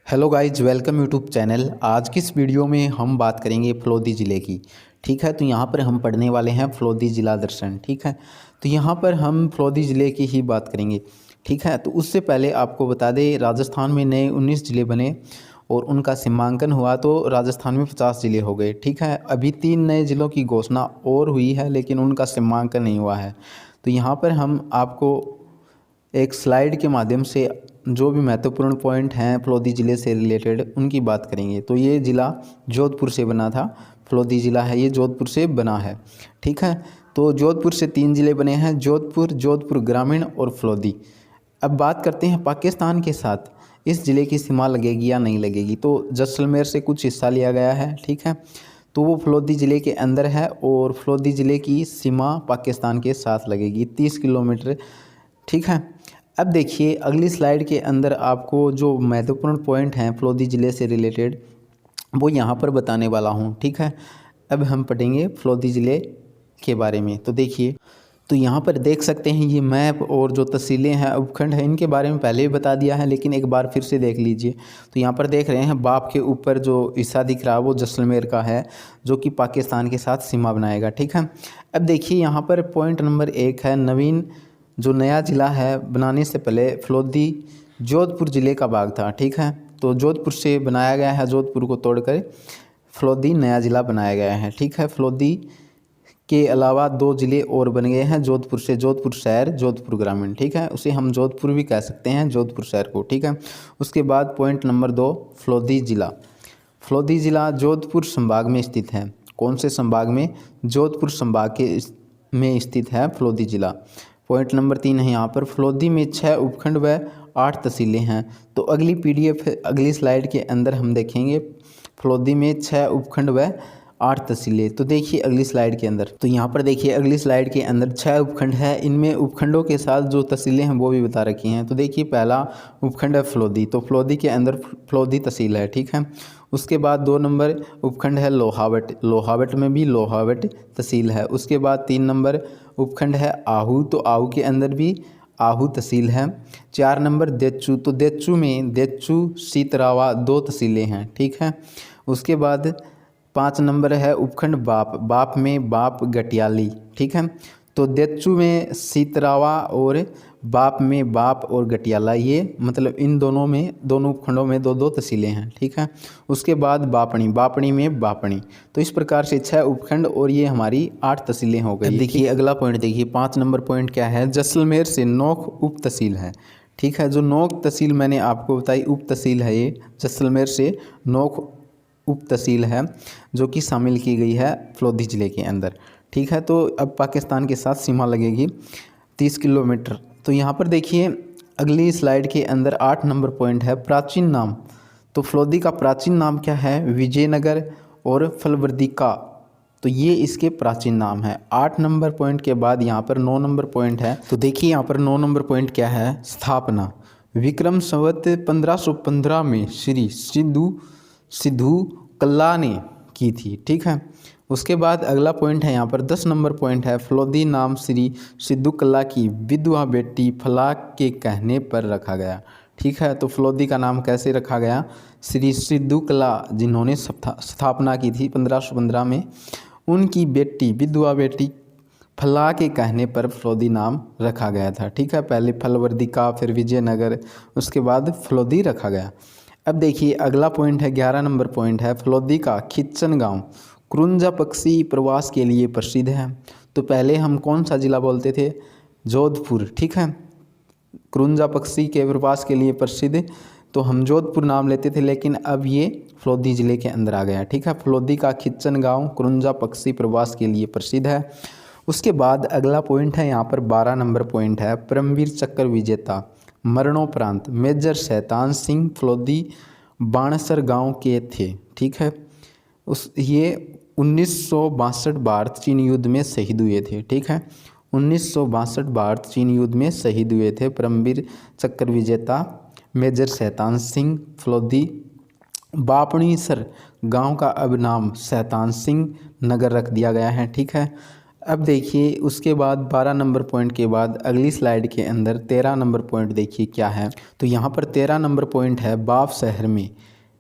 Hello guys, welcome YouTube channel. आज की इस वीडियो में हम बात करेंगे फलोदी ज़िले की। ठीक है, तो यहाँ पर हम पढ़ने वाले हैं फलोदी ज़िला दर्शन। ठीक है, तो यहाँ पर हम फलोदी ज़िले की ही बात करेंगे। ठीक है, तो उससे पहले आपको बता दें, राजस्थान में नए 19 ज़िले बने और उनका सीमांकन हुआ तो राजस्थान में 50 ज़िले हो गए। ठीक है, अभी 3 नए ज़िलों की घोषणा और हुई है, लेकिन उनका सीमांकन नहीं हुआ है। तो यहाँ पर हम आपको एक स्लाइड के माध्यम से जो भी महत्वपूर्ण पॉइंट हैं फलोदी ज़िले से रिलेटेड उनकी बात करेंगे। तो ये ज़िला जोधपुर से बना था। फलोदी ज़िला है ये जोधपुर से बना है। ठीक है, तो जोधपुर से 3 ज़िले बने हैं, जोधपुर, जोधपुर ग्रामीण और फलोदी। अब बात करते हैं पाकिस्तान के साथ इस ज़िले की सीमा लगेगी या नहीं लगेगी। तो जैसलमेर से कुछ हिस्सा लिया गया है। ठीक है, तो वो फलोदी ज़िले के अंदर है और फलोदी ज़िले की सीमा पाकिस्तान के साथ लगेगी 30 किलोमीटर। ठीक है, अब देखिए अगली स्लाइड के अंदर आपको जो महत्वपूर्ण पॉइंट हैं फलोदी ज़िले से रिलेटेड वो यहाँ पर बताने वाला हूँ। ठीक है, अब हम पढ़ेंगे फलोदी ज़िले के बारे में। तो देखिए, तो यहाँ पर देख सकते हैं ये मैप और जो तहसीलें हैं, उपखंड है, इनके बारे में पहले भी बता दिया है, लेकिन एक बार फिर से देख लीजिए। तो यहाँ पर देख रहे हैं बाप के ऊपर जो हिस्सा दिख रहा है वो जैसलमेर का है, जो कि पाकिस्तान के साथ सीमा बनाएगा। ठीक है, अब देखिए यहाँ पर पॉइंट नंबर 1 है, नवीन जो नया ज़िला है बनाने से पहले फलोदी जोधपुर ज़िले का भाग था। ठीक है, तो जोधपुर से बनाया गया है, जोधपुर को तोड़कर फलोदी नया ज़िला बनाया गया है। ठीक है, फलोदी के अलावा 2 ज़िले और बन गए हैं जोधपुर से, जोधपुर शहर, जोधपुर ग्रामीण। ठीक है, उसे हम जोधपुर भी कह सकते हैं, जोधपुर शहर को। ठीक है, उसके बाद पॉइंट नंबर 2 फलोदी ज़िला। फलोदी ज़िला जोधपुर संभाग में स्थित है। कौन से संभाग में? जोधपुर संभाग के में स्थित है फलोदी ज़िला। पॉइंट नंबर 3 है यहाँ पर, फलोदी में 6 उपखंड व 8 तहसीलें हैं। तो अगली PDF अगली स्लाइड के अंदर हम देखेंगे फलोदी में 6 उपखंड व 8 तहसीलें। तो देखिए अगली स्लाइड के अंदर, तो यहाँ पर देखिए अगली स्लाइड के अंदर 6 उपखंड है, इनमें उपखंडों के साथ जो तहसीलें हैं वो भी बता रखी हैं। तो देखिए पहला उपखंड है फलोदी, तो फलोदी के अंदर फलोदी तहसील है। ठीक है, उसके बाद 2 नंबर उपखंड है लोहावट, लोहावट में भी लोहावट तहसील है। उसके बाद 3 नंबर उपखंड है आहू, तो आहू के अंदर भी आहू तहसील है। 4 नंबर देचू, तो देचू में देचू, सीतरावा 2 तहसीलें हैं। ठीक है, उसके बाद 5 नंबर है उपखंड बाप, बाप में बाप गटियाली। ठीक है, तो देचू में सीतरावा और बाप में बाप और गटियाला, ये मतलब इन दोनों में, दोनों उपखंडों में 2-2 तहसीलें हैं। ठीक है, उसके बाद बापणी, बापणी में बापणी। तो इस प्रकार से 6 उपखंड और ये हमारी 8 तहसीलें हो गई। देखिए अगला पॉइंट देखिए, 5 नंबर पॉइंट क्या है? जैसलमेर से नोख उप तहसील है। ठीक है, जो नोख तहसील मैंने आपको बताई उप तहसील है, ये जैसलमेर से नोख उप तहसील है जो कि शामिल की गई है फलोदी ज़िले के अंदर। ठीक है, तो अब पाकिस्तान के साथ सीमा लगेगी 30 किलोमीटर। तो यहाँ पर देखिए अगली स्लाइड के अंदर 8 नंबर पॉइंट है प्राचीन नाम। तो फलोदी का प्राचीन नाम क्या है? विजयनगर और फलवर्दिका, तो ये इसके प्राचीन नाम है। 8 नंबर पॉइंट के बाद यहाँ पर 9 नंबर पॉइंट है। तो देखिए यहाँ पर 9 नंबर पॉइंट क्या है? स्थापना विक्रम संवत 1515 में श्री सिद्धू कल्ला ने की थी। ठीक है, उसके बाद अगला पॉइंट है यहाँ पर 10 नंबर पॉइंट है, फलोदी नाम श्री सिद्धू कल्ला की विधवा बेटी फलाक के कहने पर रखा गया। ठीक है, तो फलोदी का नाम कैसे रखा गया? श्री सिद्धू कल्ला जिन्होंने स्थापना की थी 1515 में, उनकी बेटी विधवा बेटी फला के कहने पर फलोदी नाम रखा गया था। ठीक है, पहले फलवर्दिका, फिर विजयनगर, उसके बाद फलोदी रखा गया। अब देखिए अगला पॉइंट है 11 नंबर पॉइंट है, फलोदी का खिच्चन गांव क्रुंजा पक्षी प्रवास के लिए प्रसिद्ध है। तो पहले हम कौन सा ज़िला बोलते थे? जोधपुर। ठीक है, क्रुंजा पक्षी के प्रवास के लिए प्रसिद्ध, तो हम जोधपुर नाम लेते थे, लेकिन अब ये फलोदी ज़िले के अंदर आ गया। ठीक है, फलोदी का खिच्चन गाँव क्रुंजा पक्षी प्रवास के लिए प्रसिद्ध है। उसके बाद अगला पॉइंट है यहाँ पर 12 नंबर पॉइंट है, परमवीर चक्र विजेता मरणोपरांत मेजर शैतान सिंह फलोदी बाणसर गांव के थे। ठीक है, ये 1962 भारत चीन युद्ध में शहीद हुए थे। ठीक है, 1962 भारत चीन युद्ध में शहीद हुए थे परमवीर चक्र विजेता मेजर शैतान सिंह फलोदी। बापणीसर गांव का अब नाम शैतान सिंह नगर रख दिया गया है। ठीक है, अब देखिए उसके बाद 12 नंबर पॉइंट के बाद अगली स्लाइड के अंदर 13 नंबर पॉइंट देखिए क्या है। तो यहाँ पर 13 नंबर पॉइंट है, बाप शहर में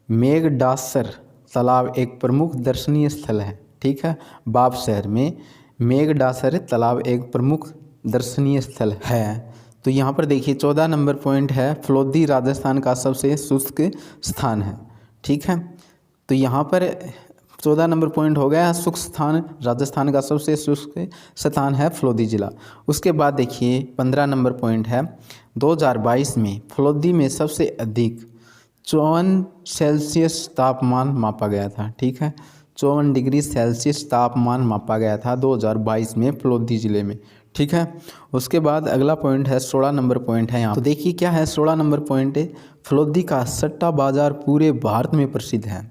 मेघडासर तालाब एक प्रमुख दर्शनीय स्थल है। ठीक है, बाप शहर में मेघडासर तालाब एक प्रमुख दर्शनीय स्थल है। तो यहाँ पर देखिए 14 नंबर पॉइंट है, फलोदी राजस्थान का सबसे शुष्क स्थान है। ठीक है, तो यहाँ पर 14 नंबर पॉइंट हो गया शुष्क स्थान, राजस्थान का सबसे शुष्क स्थान है फलोदी जिला। उसके बाद देखिए 15 नंबर पॉइंट है, 2022 में फलोदी में सबसे अधिक 54 सेल्सियस तापमान मापा गया था। ठीक है, 54 डिग्री सेल्सियस तापमान मापा गया था 2022 में फलोदी ज़िले में। ठीक है, उसके बाद अगला पॉइंट है 16 नंबर पॉइंट है यहाँ। तो देखिए क्या है 16 नंबर पॉइंट है, फलोदी का सट्टा बाज़ार पूरे भारत में प्रसिद्ध है।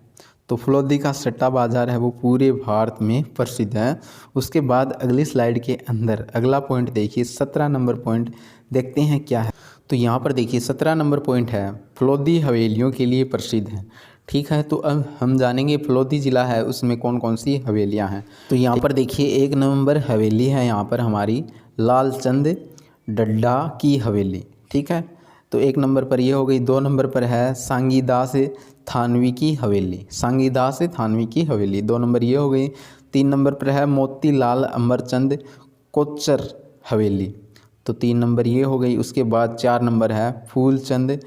तो फलोदी का सट्टा बाज़ार है वो पूरे भारत में प्रसिद्ध है। उसके बाद अगली स्लाइड के अंदर अगला पॉइंट देखिए 17 नंबर पॉइंट देखते हैं क्या है। तो यहाँ पर देखिए 17 नंबर पॉइंट है, फलोदी हवेलियों के लिए प्रसिद्ध है। ठीक है, तो अब हम जानेंगे फलोदी ज़िला है उसमें कौन कौन सी हवेलियाँ हैं। तो यहाँ पर देखिए 1 नंबर हवेली है यहाँ पर हमारी लालचंद डड्डा की हवेली। ठीक है, तो 1 नंबर पर ये हो गई। 2 नंबर पर है सांगीदास थानवी की हवेली, सांगीदास थानवी की हवेली 2 नंबर ये हो गई। 3 नंबर पर है मोतीलाल अमरचंद कोच्चर हवेली, तो 3 नंबर ये हो गई। उसके बाद 4 नंबर है फूलचंद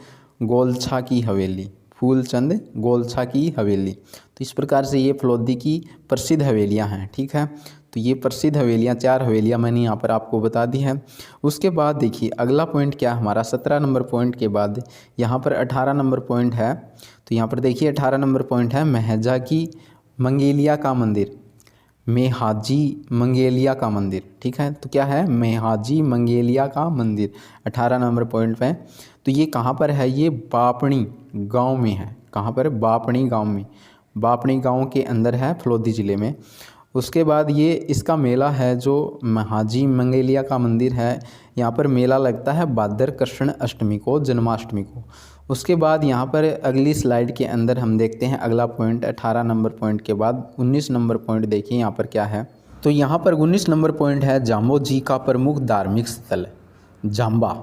गोलछा की हवेली, फूलचंद गोलछा की हवेली। तो इस प्रकार से ये फलोदी की प्रसिद्ध हवेलियां हैं। ठीक है, तो ये प्रसिद्ध हवेलियां 4 हवेलियां मैंने यहाँ पर आपको बता दी हैं। उसके बाद देखिए अगला पॉइंट क्या हमारा 17 नंबर पॉइंट के बाद यहाँ पर 18 नंबर पॉइंट है। तो यहाँ पर देखिए 18 नंबर पॉइंट है मेहजा की मंगेलिया का मंदिर, मेहाजी मंगेलिया का मंदिर। ठीक है, तो क्या है मेहाजी मंगेलिया का मंदिर 18 नंबर पॉइंट पे। तो ये कहाँ पर है, ये बापणी गांव में है। कहाँ पर, बापणी गांव में, बापणी गांव के अंदर है फलोदी ज़िले में। उसके बाद ये इसका मेला है जो मेहाजी मंगेलिया का मंदिर है, यहाँ पर मेला लगता है भाद्र कृष्ण अष्टमी को, जन्माष्टमी को। उसके बाद यहाँ पर अगली स्लाइड के अंदर हम देखते हैं अगला पॉइंट 18 नंबर पॉइंट के बाद 19 नंबर पॉइंट देखिए यहाँ पर क्या है। तो यहाँ पर 19 नंबर पॉइंट है जाम्बो जी का प्रमुख धार्मिक स्थल जाम्बा।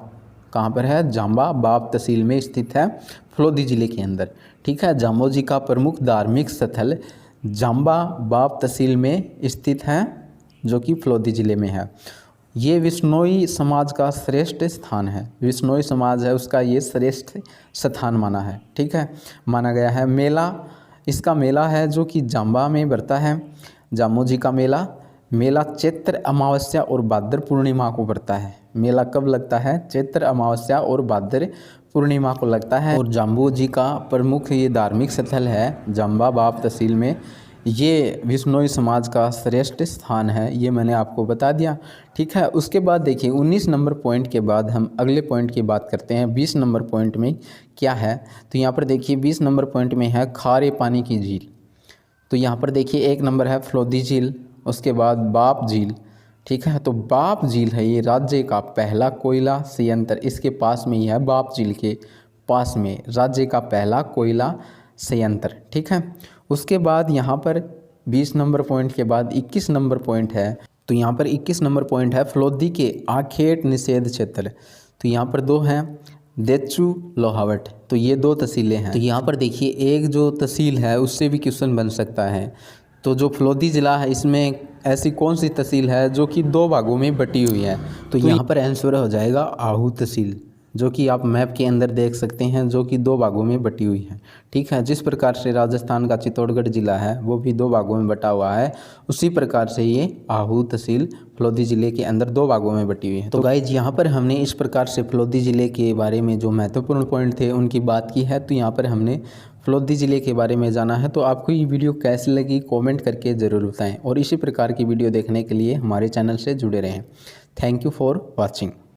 कहाँ पर है, जाम्बा बाप तहसील में स्थित है फलोदी ज़िले के अंदर। ठीक है, जाम्बो जी का प्रमुख धार्मिक स्थल जाम्बा बाप तहसील में स्थित है जो कि फलोदी ज़िले में है। ये विश्नोई समाज का श्रेष्ठ स्थान है, विश्नोई समाज है उसका ये श्रेष्ठ स्थान माना है। ठीक है, माना गया है। मेला, इसका मेला है जो कि जाम्बा में बढ़ता है, जामो जी का मेला। मेला चैत्र अमावस्या और भाद्र पूर्णिमा को पड़ता है। मेला कब लगता है, चैत्र अमावस्या और भाद्र पूर्णिमा को लगता है। और जाम्बू जी का प्रमुख ये धार्मिक स्थल है जाम्बा बाप तहसील में। ये विश्नोई समाज का श्रेष्ठ स्थान है, ये मैंने आपको बता दिया। ठीक है, उसके बाद देखिए 19 नंबर पॉइंट के बाद हम अगले पॉइंट की बात करते हैं। 20 नंबर पॉइंट में क्या है, तो यहाँ पर देखिए 20 नंबर पॉइंट में है खारे पानी की झील। तो यहाँ पर देखिए 1 नंबर है फलोदी झील, उसके बाद बाप झील। ठीक है, तो बाप झील है ये राज्य का पहला कोयला संयंत्र, इसके पास में ही है, बाप झील के पास में राज्य का पहला कोयला संयंत्र। ठीक है, उसके बाद यहाँ पर 20 नंबर पॉइंट के बाद 21 नंबर पॉइंट है। तो यहाँ पर 21 नंबर पॉइंट है फलोदी के आखेट निषेध क्षेत्र। तो यहाँ पर 2 हैं, देचू लोहावट, तो ये 2 तहसीलें हैं। तो यहाँ पर देखिए एक जो तहसील है उससे भी क्वेश्चन बन सकता है। तो जो फलोदी ज़िला है इसमें ऐसी कौन सी तहसील है जो कि 2 भागों में बटी हुई है, तो यहाँ पर आंसर हो जाएगा आहू तहसील, जो कि आप मैप के अंदर देख सकते हैं, जो कि 2 भागों में बटी हुई है। ठीक है, जिस प्रकार से राजस्थान का चित्तौड़गढ़ जिला है वो भी 2 भागों में बटा हुआ है, उसी प्रकार से ये आहू तहसील फलोदी ज़िले के अंदर 2 भागों में बटी हुई है। तो गाइज यहाँ पर हमने इस प्रकार से फलोदी ज़िले के बारे में जो महत्वपूर्ण पॉइंट थे उनकी बात की है। तो यहाँ पर हमने फलोदी ज़िले के बारे में जाना है। तो आपको ये वीडियो कैसी लगी कमेंट करके ज़रूर बताएं, और इसी प्रकार की वीडियो देखने के लिए हमारे चैनल से जुड़े रहें। Thank you for watching.